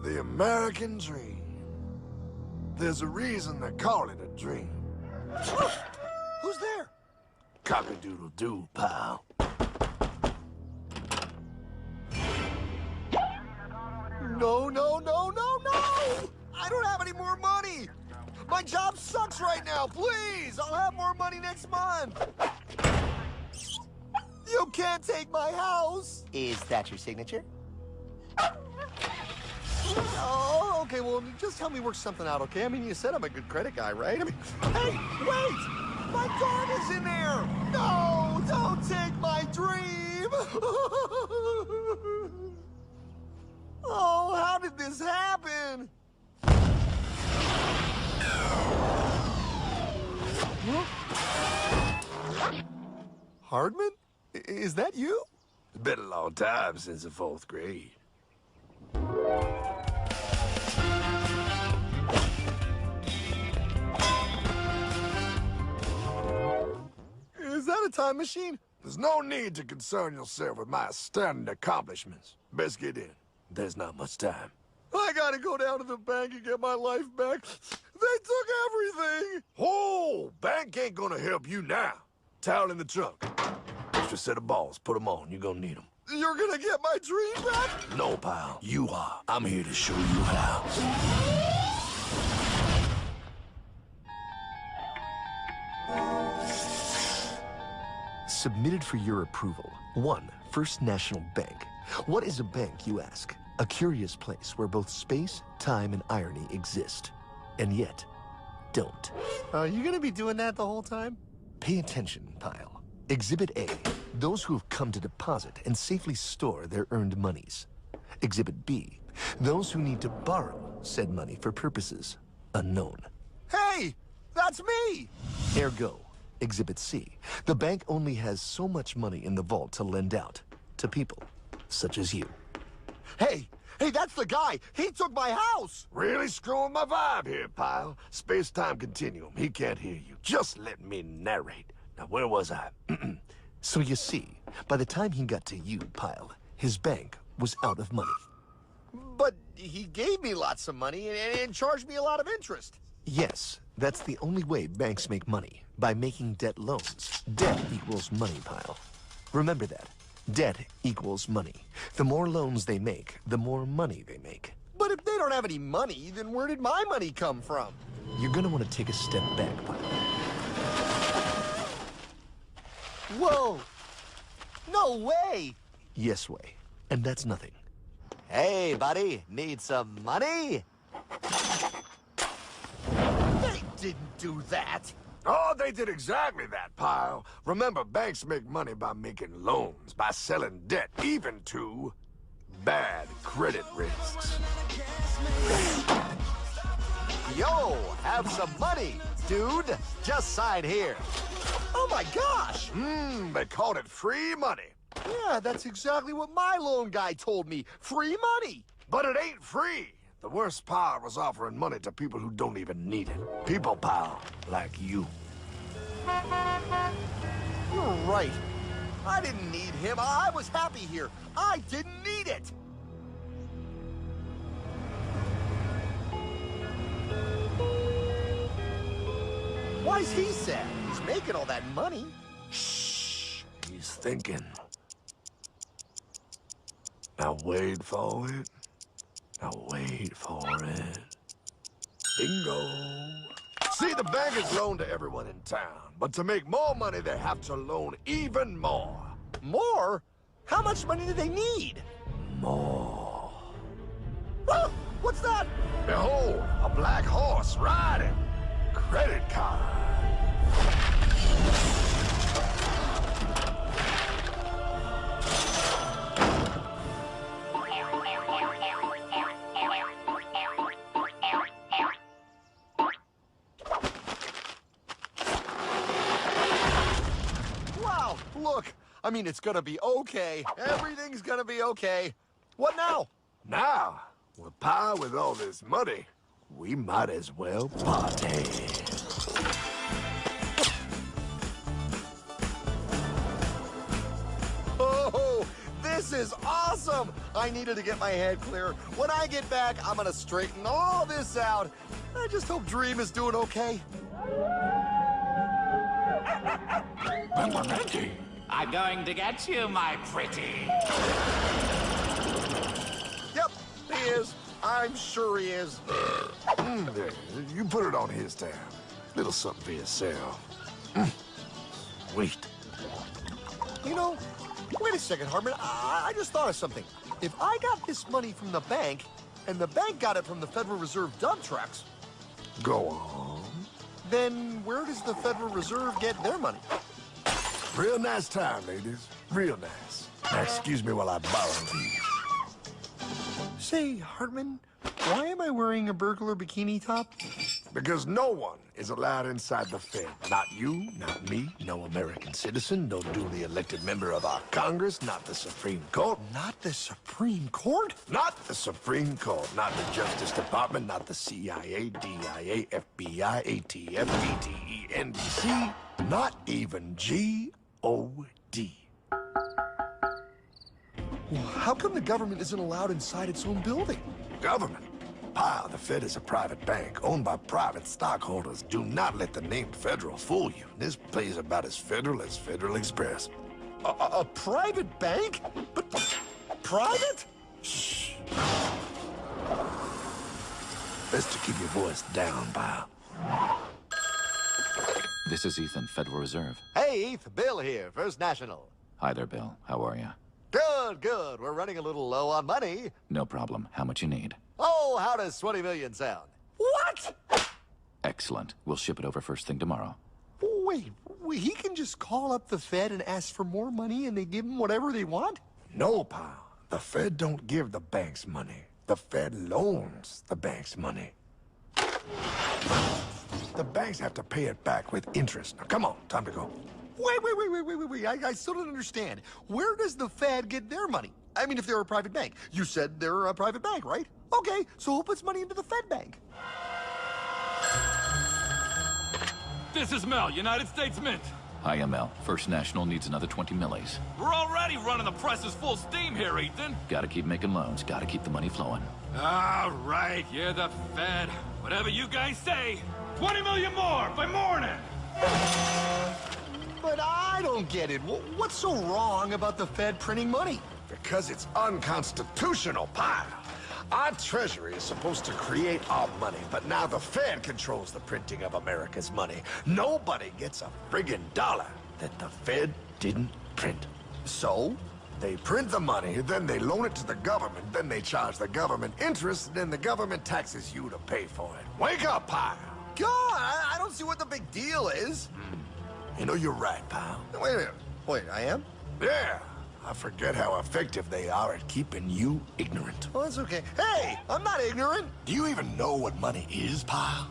The American dream. There's a reason they call it a dream. Who's there? Cock-a-doodle-doo, pal. No, no, no, no, no! I don't have any more money! My job sucks right now, please! I'll have more money next month! You can't take my house! Is that your signature? Oh, okay, well, just help me work something out, okay? I mean, you said I'm a good credit guy, right? I mean, hey, wait! My dog is in there! No, don't take my dream! Oh, how did this happen? Hardman? Is that you? It's been a long time since the 4th grade. Is that a time machine? There's no need to concern yourself with my astounding accomplishments. Best get in. There's not much time. I gotta go down to the bank and get my life back. They took everything! Oh, bank ain't gonna help you now. Towel in the trunk. Extra set of balls. Put them on. You're gonna need them. You're gonna get my dream back? No, pal. You are. I'm here to show you how. Submitted for your approval. 1. First National Bank. What is a bank, you ask? A curious place where both space, time, and irony exist. And yet, don't. Are you gonna be doing that the whole time? Pay attention, pile. Exhibit A. Those who have come to deposit and safely store their earned monies. Exhibit B. Those who need to borrow said money for purposes unknown. Hey! That's me! Ergo, Exhibit C. The bank only has so much money in the vault to lend out to people such as you. Hey! Hey, that's the guy! He took my house! Really screwing my vibe here, pal. Space-time continuum. He can't hear you. Just let me narrate. Now, where was I? So you see, by the time he got to you, pile, his bank was out of money. But he gave me lots of money and charged me a lot of interest. Yes, that's the only way banks make money, by making debt loans. Debt equals money, pile. Remember that. Debt equals money. The more loans they make, the more money they make. But if they don't have any money, then where did my money come from? You're gonna want to take a step back, pile. Whoa! No way! Yes way. And that's nothing. Hey, buddy, need some money? They didn't do that! Oh, they did exactly that, pal. Remember, banks make money by making loans, by selling debt, even to bad credit risks. Yo, have some money, dude. Just sign here. Oh my gosh! They called it free money. Yeah, that's exactly what my loan guy told me. Free money! But it ain't free. The worst part was offering money to people who don't even need it. People, pal, like you. You're right. I didn't need him. I was happy here. I didn't need it. Why's he sad? He's making all that money. Shh. He's thinking. Now wait for it. Now wait for it. Bingo. See, the bank is loaned to everyone in town, but to make more money, they have to loan even more. More? How much money do they need? More. Ah, what's that? Behold, a black horse riding. Credit card. Wow, look. I mean, it's gonna be okay. Everything's gonna be okay. What now? Now, with power with all this money, we might as well party. Oh, this This is awesome! I needed to get my head clear. When I get back, I'm gonna straighten all this out. I just hope Dream is doing okay. I'm going to get you, my pretty. Yep, he is. I'm sure he is. There, you put it on his tab. Little something for yourself. Wait. You know, wait a second, Hartman. I just thought of something. If I got this money from the bank, and the bank got it from the Federal Reserve dump trucks, Go on. then where does the Federal Reserve get their money? Real nice time, ladies. Real nice. Now, excuse me while I borrow these. Say, Hartman, why am I wearing a burglar bikini top? Because no one is allowed inside the Fed. Not you, not me, no American citizen, no duly elected member of our Congress, not the Supreme Court. Not the Supreme Court? Not the Supreme Court, not the Justice Department, not the CIA, DIA, FBI, ATF, ETE, NBC, not even G.O.D. Well, how come the government isn't allowed inside its own building? Government. Pile, the Fed is a private bank owned by private stockholders. Do not let the name Federal fool you. This place is about as federal as Federal Express. A private bank? But private? Shh. Best to keep your voice down, pal. This is Ethan, Federal Reserve. Hey, Heath, Bill here, First National. Hi there, Bill. How are you? Good, good. We're running a little low on money. No problem. How much you need? Oh, how does 20 million sound? What? Excellent. We'll ship it over first thing tomorrow. Wait, he can just call up the Fed and ask for more money and they give him whatever they want? No, pal. The Fed don't give the banks money. The Fed loans the banks money. The banks have to pay it back with interest. Now, come on, time to go. Wait. I still don't understand. Where does the Fed get their money? I mean, if they're a private bank. You said they're a private bank, right? Okay, so who puts money into the Fed bank? This is Mel, United States Mint. Hi, ML. First National needs another 20 millies. We're already running the presses full steam here, Ethan. Gotta keep making loans. Gotta keep the money flowing. All right, yeah, the Fed. Whatever you guys say. 20 million more by morning. But I don't get it. What's so wrong about the Fed printing money? Because it's unconstitutional, pal. Our Treasury is supposed to create our money, but now the Fed controls the printing of America's money. Nobody gets a friggin' dollar that the Fed didn't print. So? They print the money, then they loan it to the government, then they charge the government interest, and then the government taxes you to pay for it. Wake up, pal! God, I don't see what the big deal is. You know, you're right, pal. Wait a minute. Wait, I am? Yeah, I forget how effective they are at keeping you ignorant. Well, that's okay. Hey, I'm not ignorant. Do you even know what money is, pal?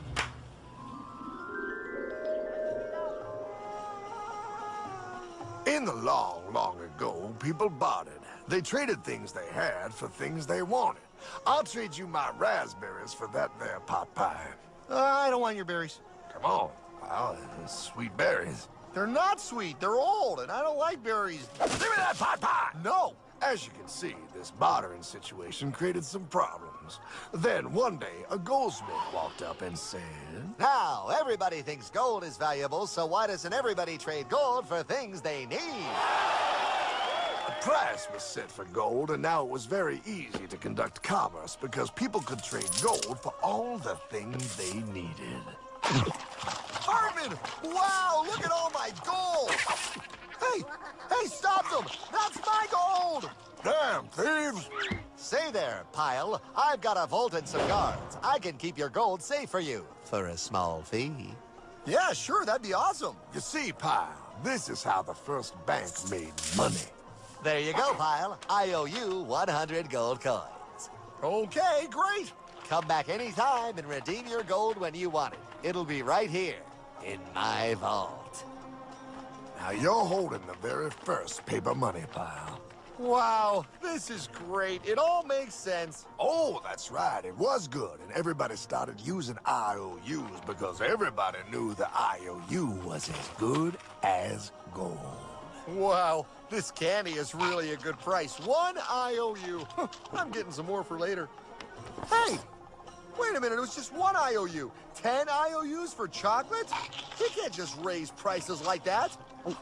In the long, long ago, people bartered. They traded things they had for things they wanted. I'll trade you my raspberries for that there pot pie. I don't want your berries. Come on, pal, they're sweet berries. They're not sweet. They're old, and I don't like berries. Give me that pot pie! No. As you can see, this bartering situation created some problems. Then, one day, a goldsmith walked up and said... Now, everybody thinks gold is valuable, so why doesn't everybody trade gold for things they need? A price was set for gold, and now it was very easy to conduct commerce because people could trade gold for all the things they needed. Hartman! Wow, look at all my gold! Hey, stop them! That's my gold! Damn thieves! Say there, Pile. I've got a vault and some guards. I can keep your gold safe for you, for a small fee. Yeah, sure, that'd be awesome. You see, pal, this is how the first bank made money. There you go, Pile. I owe you 100 gold coins. Okay, great. Come back anytime and redeem your gold when you want it. It'll be right here, in my vault. Now you're holding the very first paper money, pal. Wow, this is great. It all makes sense. Oh, that's right. It was good, and everybody started using IOUs because everybody knew the IOU was as good as gold. Wow, this candy is really a good price. 1 IOU. I'm getting some more for later. Hey, wait a minute, it was just 1 IOU. 10 IOUs for chocolate? You can't just raise prices like that.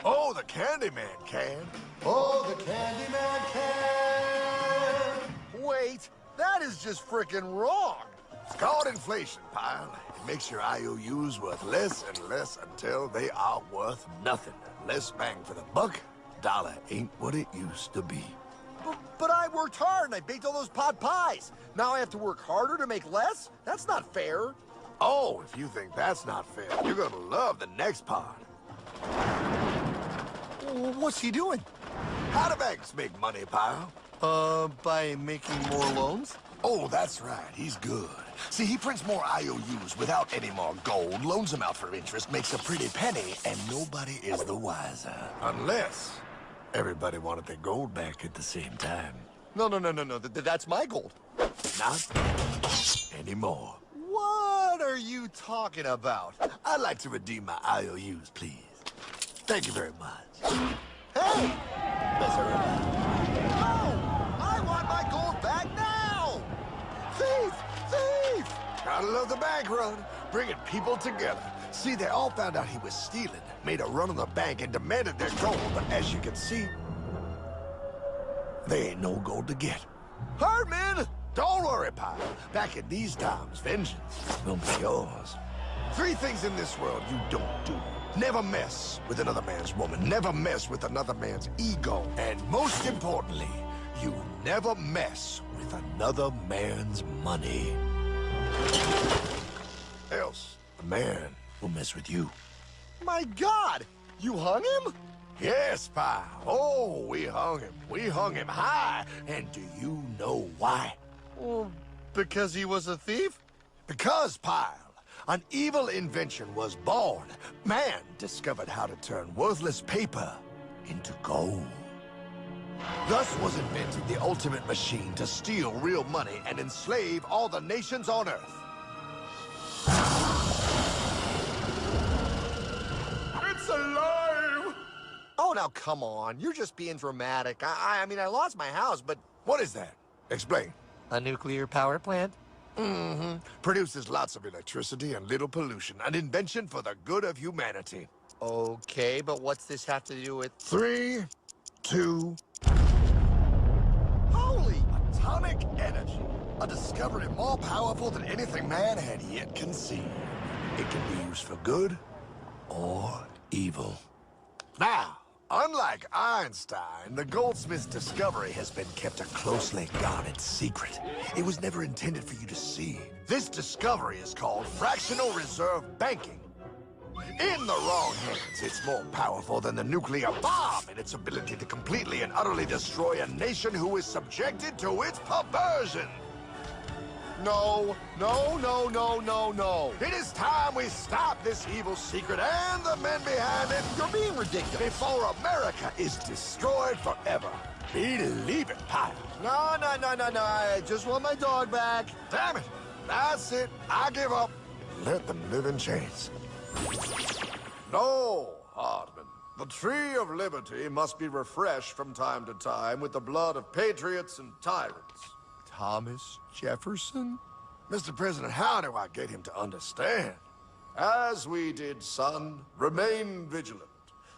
Oh, the Candyman can. Oh, the Candyman can. Wait, that is just frickin' wrong. It's called inflation, pal. It makes your IOUs worth less and less until they are worth nothing. Less bang for the buck. Dollar ain't what it used to be. But I worked hard and I baked all those pot pies. Now I have to work harder to make less? That's not fair. Oh, if you think that's not fair, you're gonna love the next part. What's he doing? How do banks make money, pal? By making more loans? Oh, that's right. He's good. See, he prints more IOUs without any more gold, loans them out for interest, makes a pretty penny, and nobody is the wiser. Unless everybody wanted their gold back at the same time. No. That's my gold. Not anymore. What are you talking about? I'd like to redeem my IOUs, please. Thank you very much. Hey! No! I want my gold back now! Thief! Thief! Gotta love the bank run, bringing people together. See, they all found out he was stealing, made a run on the bank, and demanded their gold, but as you can see, there ain't no gold to get. Hardman! Don't worry, pal. Back in these times, vengeance will be yours. 3 things in this world you don't do. Never mess with another man's woman. Never mess with another man's ego. And most importantly, you never mess with another man's money. Else, the man will mess with you. My God! You hung him? Yes, pal. Oh, we hung him. We hung him high. And do you know why? Well, because he was a thief? Because, pal, an evil invention was born. Man discovered how to turn worthless paper into gold. Thus was invented the ultimate machine to steal real money and enslave all the nations on Earth. It's alive! Oh, now come on. You're just being dramatic. I mean, I lost my house, but... What is that? Explain. A nuclear power plant? Mm-hmm. Produces lots of electricity and little pollution. An invention for the good of humanity. Okay, but what's this have to do with... 3, 2... Holy! Atomic energy. A discovery more powerful than anything man had yet conceived. It can be used for good or evil. Now, unlike Einstein, the goldsmith's discovery has been kept a closely guarded secret. It was never intended for you to see. This discovery is called fractional reserve banking. In the wrong hands, it's more powerful than the nuclear bomb in its ability to completely and utterly destroy a nation who is subjected to its perversion. No. It is time we stop this evil secret and the men behind it. You're being ridiculous. Before America is destroyed forever. Believe it, pal. No. I just want my dog back. Damn it. That's it. I give up. Let them live in chains. No, Hardman. The tree of liberty must be refreshed from time to time with the blood of patriots and tyrants. Thomas Jefferson? Mr. President, how do I get him to understand? As we did, son, remain vigilant.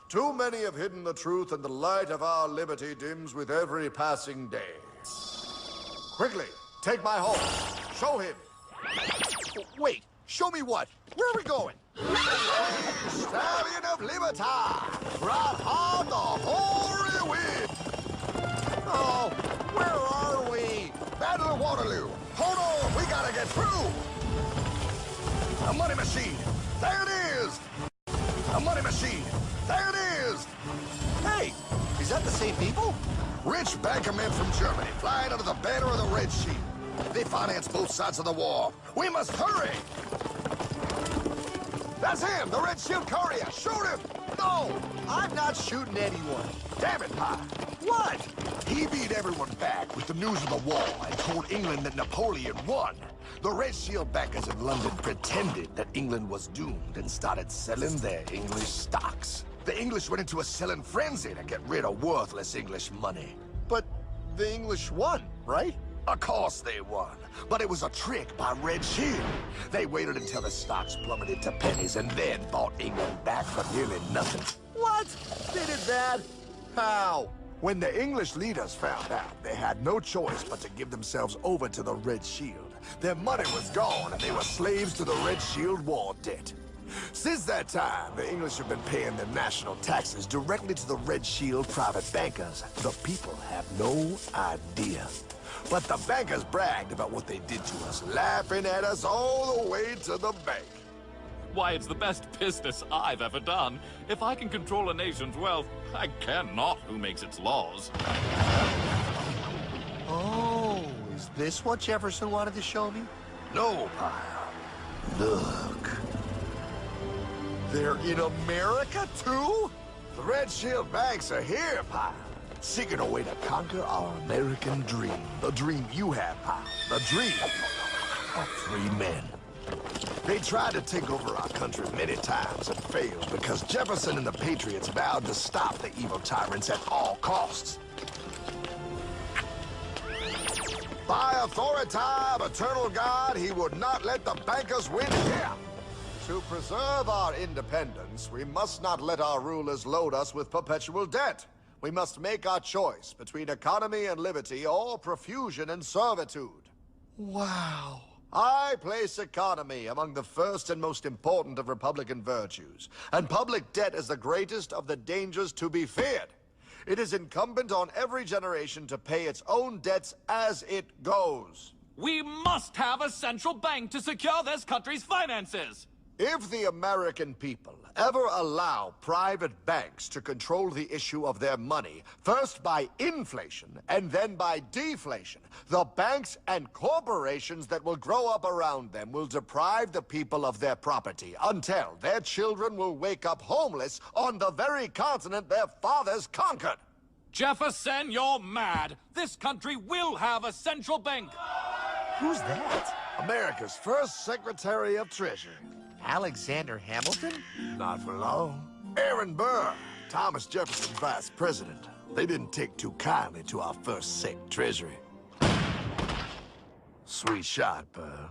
Too many have hidden the truth, and the light of our liberty dims with every passing day. Quickly, take my horse. Show him. Wait, show me what? Where are we going? Stallion of Liberty! Ride hard the hoary wind! Oh, where are we? Battle of Waterloo! Hold on, we gotta get through! A money machine! There it is! A money machine! There it is! Hey, is that the same people? Rich bankermen from Germany flying under the banner of the Red Shield. They finance both sides of the war. We must hurry! That's him, the Red Shield courier! Shoot him! No, I'm not shooting anyone. Damn it, Pop! What? He beat everyone back with the news of the war and told England that Napoleon won. The Red Shield backers in London pretended that England was doomed and started selling their English stocks. The English went into a selling frenzy to get rid of worthless English money. But the English won, right? Of course they won, but it was a trick by Red Shield. They waited until the stocks plummeted to pennies and then bought England back for nearly nothing. What? They did that? How? When the English leaders found out, they had no choice but to give themselves over to the Red Shield. Their money was gone and they were slaves to the Red Shield war debt. Since that time, the English have been paying their national taxes directly to the Red Shield private bankers. The people have no idea. But the bankers bragged about what they did to us, laughing at us all the way to the bank. Why, it's the best business I've ever done. If I can control a nation's wealth, I care not who makes its laws. Oh, is this what Jefferson wanted to show me? No, Pyle. Look. They're in America, too? The Red Shield banks are here, Pyle. Seeking a way to conquer our American dream. The dream you have, Pyle. The dream of free men. They tried to take over our country many times and failed because Jefferson and the Patriots vowed to stop the evil tyrants at all costs. By authority of eternal God, he would not let the bankers win here. To preserve our independence, we must not let our rulers load us with perpetual debt. We must make our choice between economy and liberty or profusion and servitude. Wow. I place economy among the first and most important of Republican virtues, and public debt is the greatest of the dangers to be feared. It is incumbent on every generation to pay its own debts as it goes. We must have a central bank to secure this country's finances. If the American people ever allow private banks to control the issue of their money, first by inflation and then by deflation, the banks and corporations that will grow up around them will deprive the people of their property until their children will wake up homeless on the very continent their fathers conquered. Jefferson, you're mad. This country will have a central bank. Who's that? America's first Secretary of Treasury. Alexander Hamilton? Not for long. Aaron Burr, Thomas Jefferson's vice president. They didn't take too kindly to our first Sec Treasury. Sweet shot, Burr.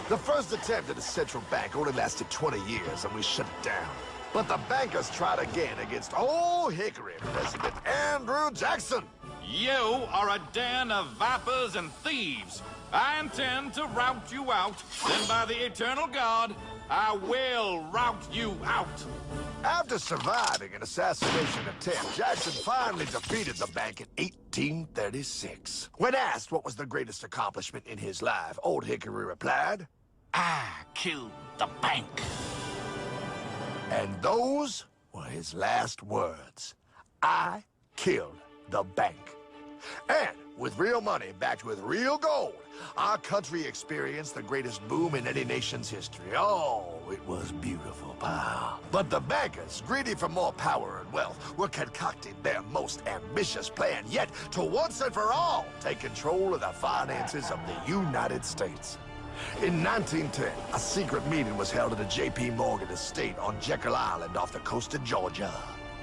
The first attempt at a central bank only lasted 20 years and we shut it down. But the bankers tried again against Old Hickory President Andrew Jackson. You are a den of vipers and thieves. I intend to rout you out. Then by the eternal God, I will rout you out. After surviving an assassination attempt, Jackson finally defeated the bank in 1836. When asked what was the greatest accomplishment in his life, Old Hickory replied, I killed the bank. and those were his last words. I killed the bank. And with real money backed with real gold, our country experienced the greatest boom in any nation's history. Oh, it was beautiful, pal. But the bankers, greedy for more power and wealth, were concocting their most ambitious plan yet to once and for all take control of the finances of the United States. In 1910, a secret meeting was held at the J.P. Morgan estate on Jekyll Island off the coast of Georgia.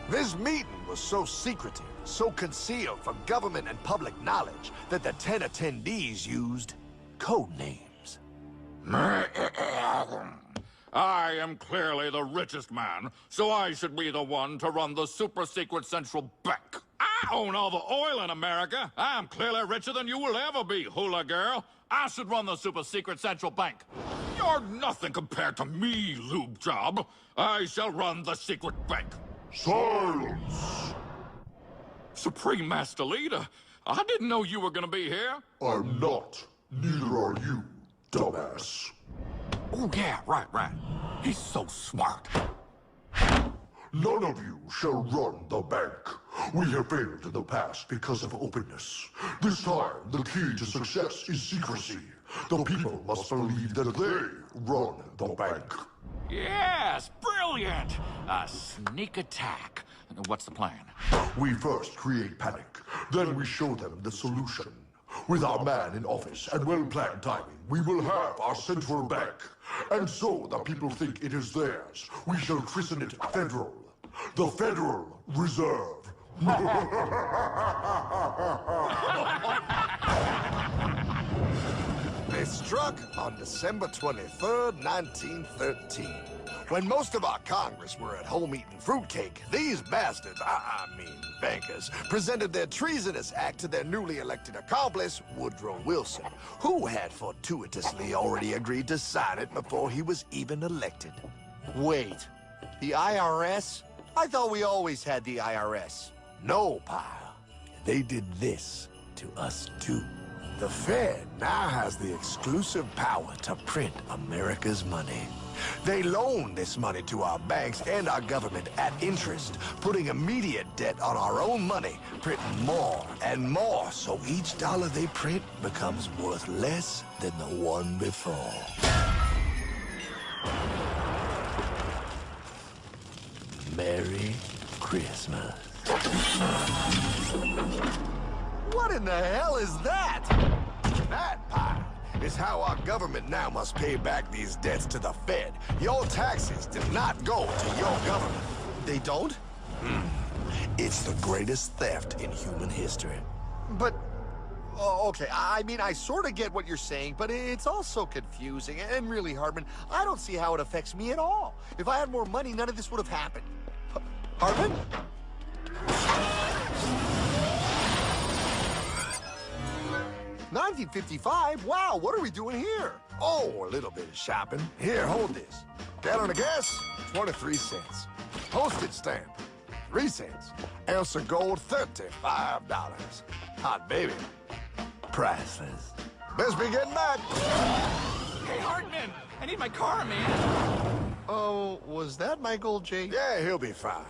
This meeting was so secretive, so concealed from government and public knowledge, that the 10 attendees used code names. I am clearly the richest man, so I should be the one to run the super-secret central bank. I own all the oil in America. I'm clearly richer than you will ever be, hula girl. I should run the super-secret central bank. You're nothing compared to me, lube job. I shall run the secret bank. Silence! Supreme Master Leader, I didn't know you were gonna be here. I'm not. Neither are you, dumbass. Oh yeah, right. He's so smart. None of you shall run the bank. We have failed in the past because of openness. This time, the key to success is secrecy. The people must believe that they run the bank. Yes, brilliant! A sneak attack. What's the plan? We first create panic, then we show them the solution. With our man in office and well-planned timing, we will have our central bank. And so the people think it is theirs. We shall christen it federal. The Federal Reserve. They struck on December 23rd, 1913. When most of our Congress were at home eating fruitcake, these bastards, I mean bankers, presented their treasonous act to their newly elected accomplice, Woodrow Wilson, who had fortuitously already agreed to sign it before he was even elected. Wait, the IRS? I thought we always had the IRS. No, pal. They did this to us too. The Fed now has the exclusive power to print America's money. They loan this money to our banks and our government at interest, putting immediate debt on our own money, printing more and more, so each dollar they print becomes worth less than the one before. Merry Christmas. What in the hell is that? That, pal, is how our government now must pay back these debts to the Fed. Your taxes do not go to your government. They don't? It's the greatest theft in human history. But, oh, okay, I mean, I sort of get what you're saying, but it's also confusing. And really, Hartman, I don't see how it affects me at all. If I had more money, none of this would have happened. Hartman? 1955? Wow, what are we doing here? Oh, a little bit of shopping. Here, hold this. Gallon of gas, 23 cents. Postage stamp, 3 cents. Ounce of gold, $35. Hot baby, priceless. Best be getting back. Hey, Hartman! I need my car, man! Oh, was that Michael J? Yeah, he'll be fine.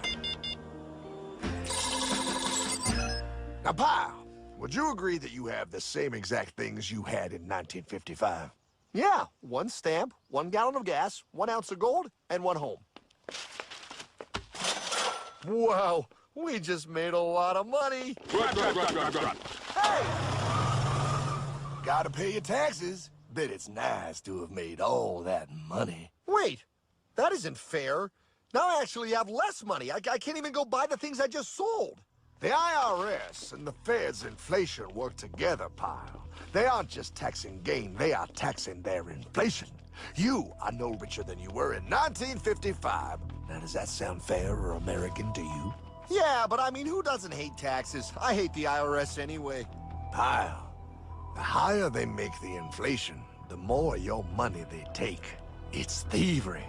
Now, pal, would you agree that you have the same exact things you had in 1955? Yeah, 1 stamp, 1 gallon of gas, 1 ounce of gold, and 1 home. Wow, we just made a lot of money. Hey! Gotta pay your taxes. Bet it's nice to have made all that money. Wait, that isn't fair. Now I actually have less money. I can't even go buy the things I just sold. The IRS and the Fed's inflation work together, pal. They aren't just taxing gain, they are taxing their inflation. You are no richer than you were in 1955. Now, does that sound fair or American to you? Yeah, but I mean, who doesn't hate taxes? I hate the IRS anyway. Pal, the higher they make the inflation, the more your money they take. It's thievery.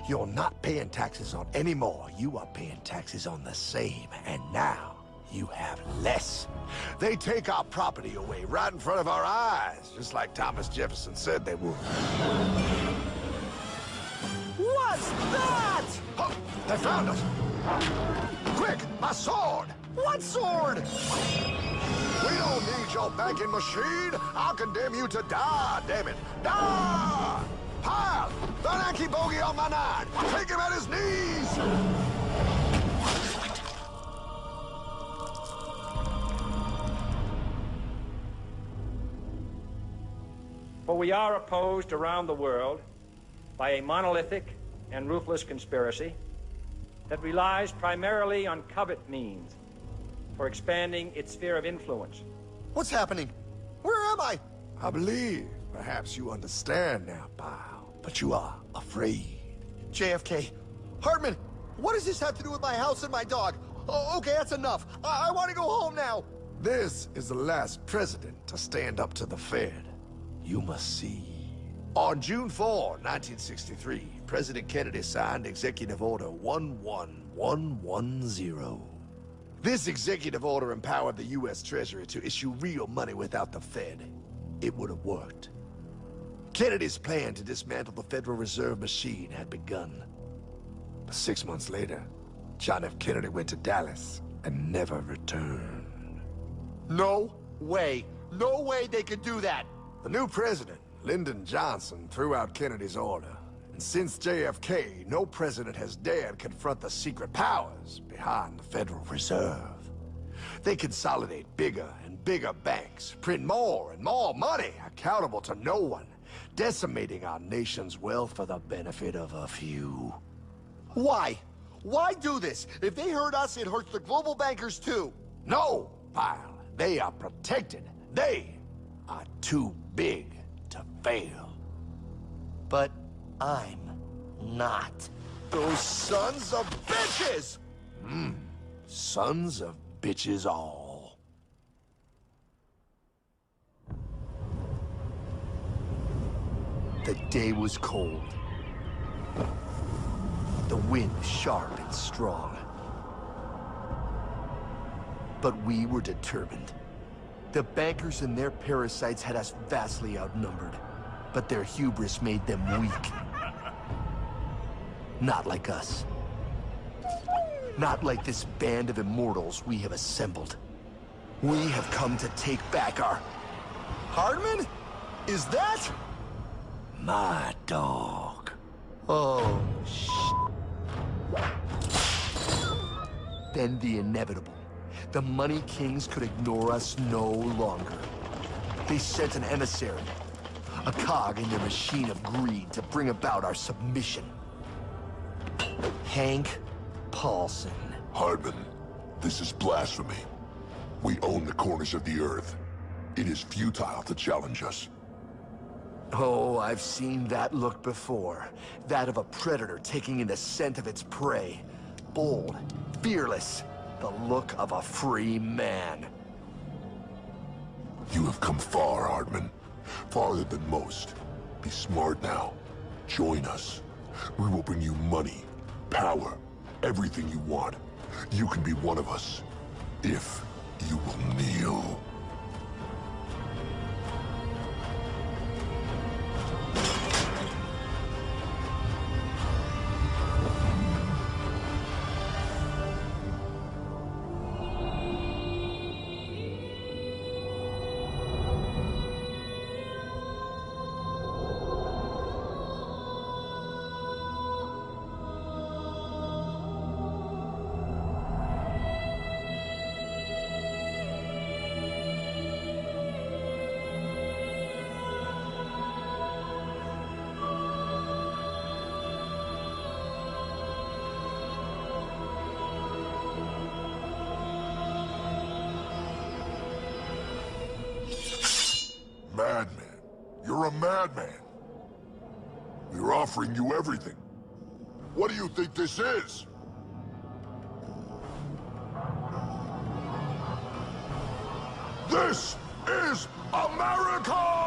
You're not paying taxes on any more. You are paying taxes on the same, and now you have less. They take our property away right in front of our eyes, just like Thomas Jefferson said they would. What's that? Oh, they found us! Quick, my sword! What sword? We don't need your banking machine! I'll condemn you to die, damn it! Die! Pile! The Yankee bogey on my 9! Take him at his knees! For we are opposed around the world by a monolithic and ruthless conspiracy that relies primarily on covert means for expanding its sphere of influence. What's happening? Where am I? I believe perhaps you understand now, pal, but you are afraid. JFK. Hartman, what does this have to do with my house and my dog? Oh, okay, that's enough. I want to go home now. This is the last president to stand up to the Fed. You must see. On June 4, 1963, President Kennedy signed Executive Order 11110. This executive order empowered the U.S. Treasury to issue real money without the Fed. It would have worked. Kennedy's plan to dismantle the Federal Reserve machine had begun. But 6 months later, John F. Kennedy went to Dallas and never returned. No way. No way they could do that. The new president, Lyndon Johnson, threw out Kennedy's order. And since JFK, no president has dared confront the secret powers behind the Federal Reserve. They consolidate bigger and bigger banks, print more and more money, accountable to no one, decimating our nation's wealth for the benefit of a few. Why? Why do this? If they hurt us, it hurts the global bankers too. No, pal. They are protected. They are too big to fail. But I'm not. Those sons of bitches! Sons of bitches all. The day was cold. The wind sharp and strong. But we were determined. The bankers and their parasites had us vastly outnumbered, but their hubris made them weak. Not like us. Not like this band of immortals we have assembled. We have come to take back our... Hardman? Is that? My dog. Oh, Then the inevitable. The Money Kings could ignore us no longer. They sent an emissary, a cog in their machine of greed to bring about our submission. Hank Paulson. Hardman, this is blasphemy. We own the corners of the earth. It is futile to challenge us. Oh, I've seen that look before. That of a predator taking in the scent of its prey. Bold, fearless, the look of a free man. You have come far, Hardman. Farther than most. Be smart now. Join us. We will bring you money, power, everything you want. You can be one of us, if you will kneel. Madman. You're a madman. We're offering you everything. What do you think this is? This is America!